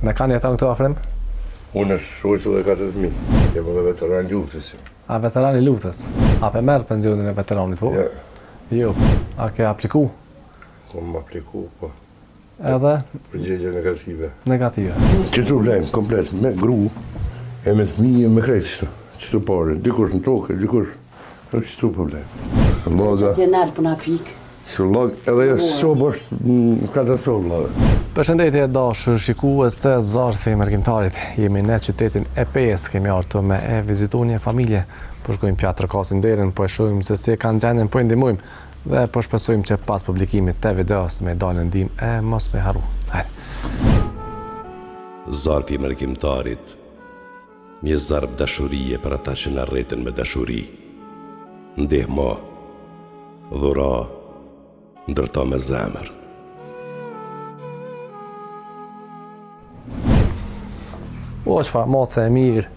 Me kanë jeton këtu afrim? Unë është shoqë dhe 40.000. Jam edhe veteran luftës. A veterani luftës? A pe merë pensionin e veteranit, po? Ja, Jo. A ke apliku? kom apliku, po. Edhe Përgjigje negative. negative. Qëtu problem, komplet, me gru, e me fëmijë, me krejtë, qëtu pare, dikush në tokë, dikush, është qëtu problem. Loga, Të nalë për na pikë. së log, edhe sobë është në katastrofë, loga. Përshëndetje dashur shikues të Zarfi Mërgjimtarit. Jemi në qytetin e Pes, kemi ardhur me e vizitu një familje. Po shkojmë pjatë kasin derën, po e shohim se si kanë gjendjen, po i ndihmojmë dhe po shpresojmë që pas publikimit të videos me dalë ndihmë e mos me harru. Hajde. Zarfi Mërgjimtarit, një zarf dashurie për ata që na rreten me dashuri. Ndihmo, dhura, ndërto me zemër. O, çfarë moce e mirë.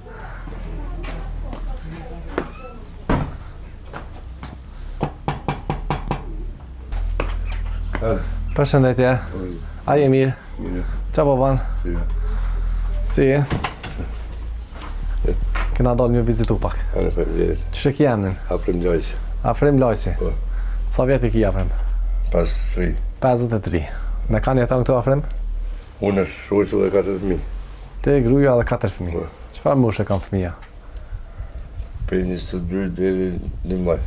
Përshëndetje. A je mirë? Mirë, Qa po ban? mirë. Si je? Kena dalë një vizitu pak. Anë për vjetë, Që ki emnin? aprim gjojqë, Afrim Lajci. po, Sa vjeti ki Afrim? pas 3. 53. Me kanë jeton këtu Afrim? Unë është shoqë dhe 40.000. Te gruja dhe 4 fëmijë. Po. Çfarë moshe kanë fëmija? Për 22 deri 1 maj.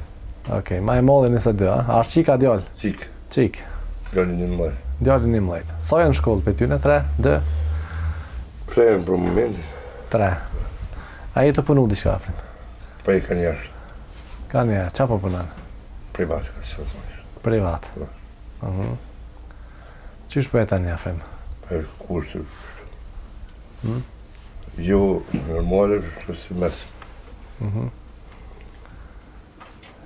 Okej, ma e modhe 22, a? A është qika djallë? Qik, Qik. djali 1 maj. Djallë 11. Sa janë shkollë për tyne? 3? 2? Frejën për moment, 3. A je të punu diçka Afrim? pa i ka njerë, Ka njerë, qa po punan? privat, ka që të thashë. Privat. Po. Qysh po jeton një Afrim? Për kushtë. Jo, normale, për si mes.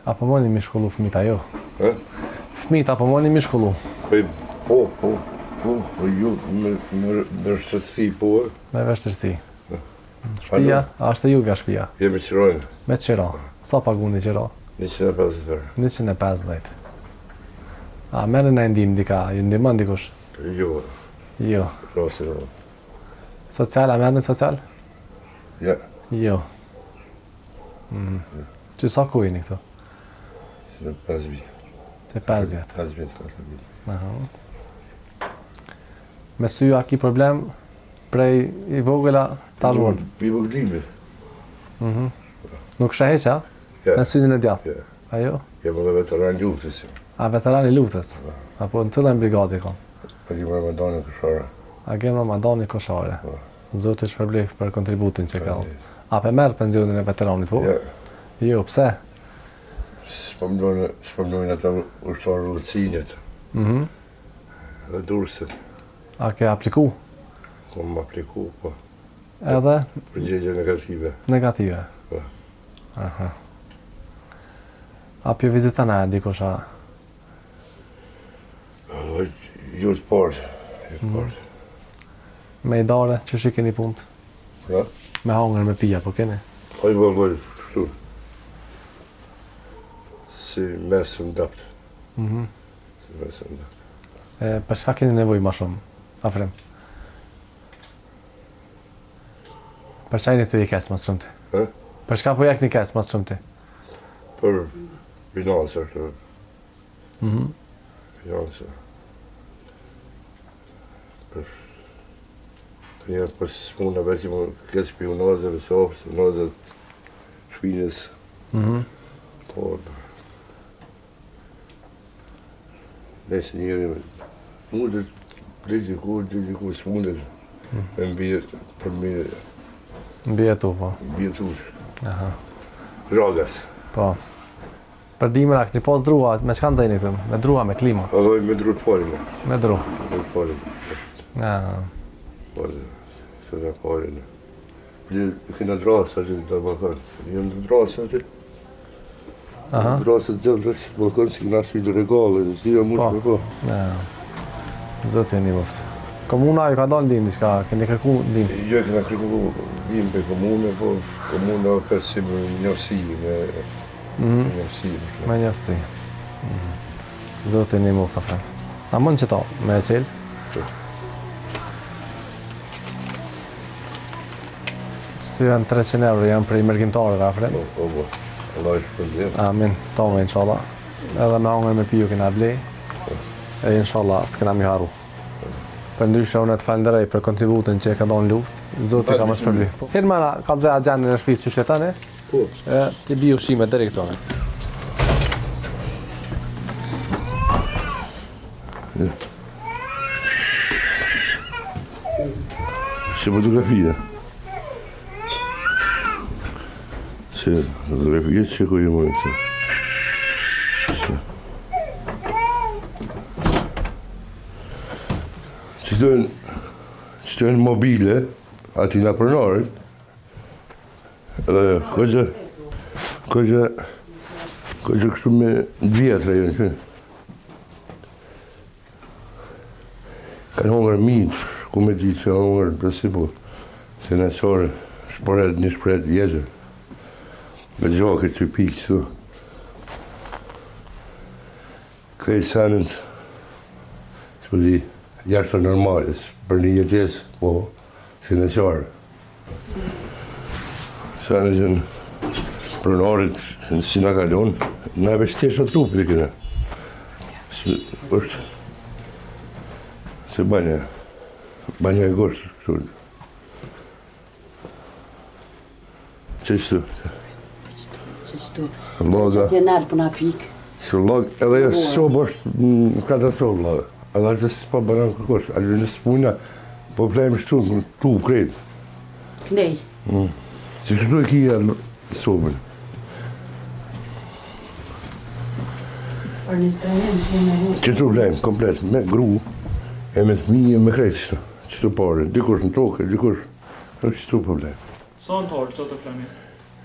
Apo moni mi shkollu fëmita jo? E? Fëmita apo moni mi shkollu? Po, ju, me rështësi, po, Me vështërsi. Shpia, a është e juvja shpia? jemi qërojnë, Me qira. Sa paguni qira? 150 euro. 150. A merë në ndim dika, ju ndimon dikush? Jo, Jo. rasi, Social, a merë në social? ja, Jo. Që sa ku jeni këtu? në 5 vit, Se 5 vjetë. 5 vit, 4 vit. Me sy a ki problem prej i vogëla tash vonë. I vëglimi, Nuk shë heqa? ja, Me synin e djathtë. ja, Ajo? jem edhe veteran luftës, A veterani luftës? Apo në tëllën brigadi ka? për i Ramadanin këshara. A gjemë Ramadani Koshare? Po. Zotë shpërblef për kontributin që ka. A pe merë pensionin e veteranit, po? Ja, Jo, pse? s'pëmdojnë ata ushtarë rëdësinjet, dhe durësit, A ke apliku? kom apliku, po, Edhe përgjigje negative. negative? Po. Aha. A pjo vizitan e dikush a? Ju të partë, ju të partë. Me i dare, që shi keni punt? Ja? Me hangër, me pija, po keni? Pa i bëllë, kështu. Si mesë ndapt. Si mesë ndapt. Për shka keni nevoj ma shumë, Afrim? Për shka jeni të i keqë mas shumë ti? E? Për shka po jek një keqë mas shumë ti? Për finansër, të finansër. Për të njerë për s'muna besi më këtë shpionazëve, sofë, spionazët shpinës. Po, nëse njëri mundet, diku s'mundet, me mbjet, për mirë, Në tu, po. mbjetur. Aha. Ragas. Po. Për dimër a këni pos drua, me çka nxejni këtu? Me drua, me klima? Alloj me drut polinë. Me dru. Drut polinë. Ah. Se da polinë. Kina drasa që të balkon. Jënë të drasa që. Aha. Drasa të gjëllë që balkon si kina shpilë regale. Zia mund të po. Zotë jeni muftë. Komuna ju ka dalë ndim diçka, keni kërku ndim? Jo kina kërku ndim për komune, po komuna ka si më njërsi, me njërsi. Me njëftësi. Zotë jeni muftë, Afrim. A mund që ta, me e qelë? Ty janë 300 euro, janë për i mërgjimtarëve, afre. Po. Allah është për dhe. Amin, tome, inshallah. Edhe me hongër me piju kena blej. E inshallah, s'kena mi haru. Për ndryshe unë të falenderoj për kontributin që e ka dhënë luftë. Zoti ka më shpërbly. Hirmana, ka dhe agjendën e shtëpisë që shetane? Po. Ti bi ushqime deri këtone. Se fotografia. Se fotografia që ku i mojë. Që të në mobile, ati nga pronarit, edhe kështë kështu me vjetra jënë që. Kanë hongër minë, ku me di që hongër në presipo, se në qore, një shpret vjetër, me gjoke që pikë që. Krejtë sanët, që po di, jashtë normalis, për një jetës, po, si në qarë. Sa në gjënë pronarit, si në kalon, në vështesh o trupit e këna. është, se banja e goshtë, kështu. Qështu? Loga. Që nalë për nga pikë. Që log, edhe e sobë është në katastrofë, loga. Edhe është s'pa banan kërkosh, a në s'puna, po plejmë shtu, tu, krejtë. Knej. Si shtu e kia sobën. Për një stranem që me husë. Qëtu plejmë, komplet, me gru, e me thmije, me krejtë shtu. Qëtu pare, dikush në tokë, dikush, është qëtu po plejmë. Sa në torë, që të flemi?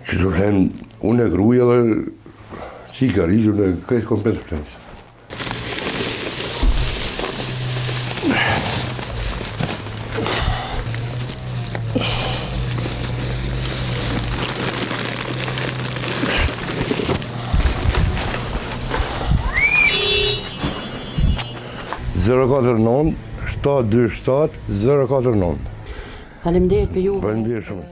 Qëtu plejmë, unë e gruja dhe qika rrigjur dhe krejtë komplet plejmë. Zero 49 727 049. Faleminderit për ju. Faleminderit shumë.